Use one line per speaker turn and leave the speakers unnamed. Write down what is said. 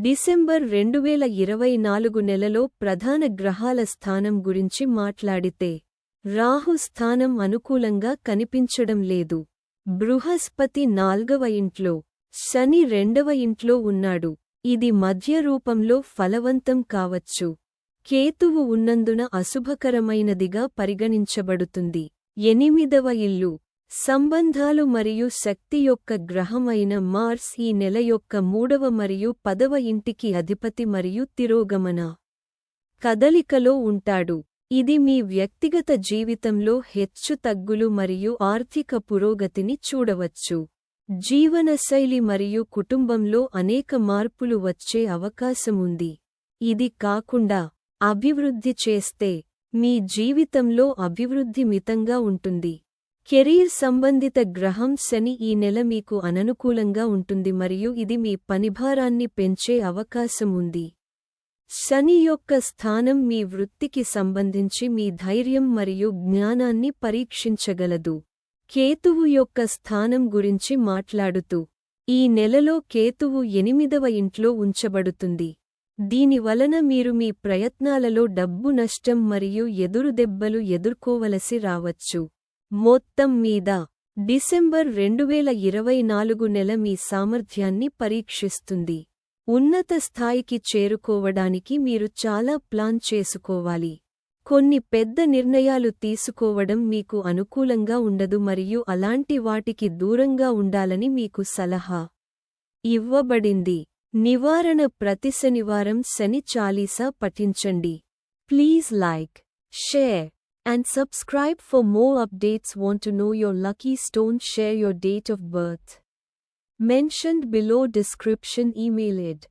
December 2024 నెలలో ప్రధాన గ్రహాల స్థానం గురించి మాట్లాడితే రాహు స్థానం అనుకూలంగా కనిపించడం లేదు. బృహస్పతి 4వ ఇంట్లో, శని 2వ ఇంట్లో ఉన్నాడు. ఇది మధ్య రూపంలో ఫలవంతం కావచ్చు. కేతువు ఉన్నందున అశుభకరమైనదిగా పరిగణించబడుతుంది. 8వ ఇల్లు, సంబంధాలు మరియు శక్తి యొక్క గ్రహం అయిన మార్స్ ఈ నెల యొక్క 3వ మరియు 10వ ఇంటికి అధిపతి మరియు తిరోగమన కదలికలో ఉంటాడు. ఇది మీ వ్యక్తిగత జీవితంలో హెచ్చుతగ్గులు మరియు ఆర్థిక పురోగతిని చూడవచ్చు. జీవనశైలి మరియు కుటుంబంలో అనేక మార్పులు వచ్చే అవకాశముంది. ఇది కాకుండా అభివృద్ధి చేస్తే మీ జీవితంలో అభివృద్ధి మితంగా ఉంటుంది. కెరీర్ సంబంధిత గ్రహం శని ఈ నెల మీకు అననుకూలంగా ఉంటుంది మరియు ఇది మీ పనిభారాన్ని పెంచే అవకాశం ఉంది. శని యొక్క స్థానం మీ వృత్తికి సంబంధించి మీ ధైర్యం మరియు జ్ఞానాన్ని పరీక్షించగలదు. కేతువు యొక్క స్థానం గురించి మాట్లాడుతూ, ఈ నెలలో కేతువు 8వ ఇంట్లో ఉంచబడుతుంది. దీనివలన మీరు మీ ప్రయత్నాలలో డబ్బు నష్టం మరియు ఎదురుదెబ్బలు ఎదుర్కోవలసి రావచ్చు. మొత్తం మీద డిసెంబర్ 2024 నెల మీ సామర్థ్యాన్ని పరీక్షిస్తుంది. ఉన్నత స్థాయికి చేరుకోవడానికి మీరు చాలా ప్లాన్ చేసుకోవాలి. కొన్ని పెద్ద నిర్ణయాలు తీసుకోవడం మీకు అనుకూలంగా ఉండదు మరియు అలాంటి వాటికి దూరంగా ఉండాలని మీకు సలహా ఇవ్వబడింది. నివారణ: ప్రతి శనివారం శని చాలీసా పఠించండి. Please like, share and subscribe for more updates. Want to know your lucky stone? Share your date of birth mentioned below description. Email it.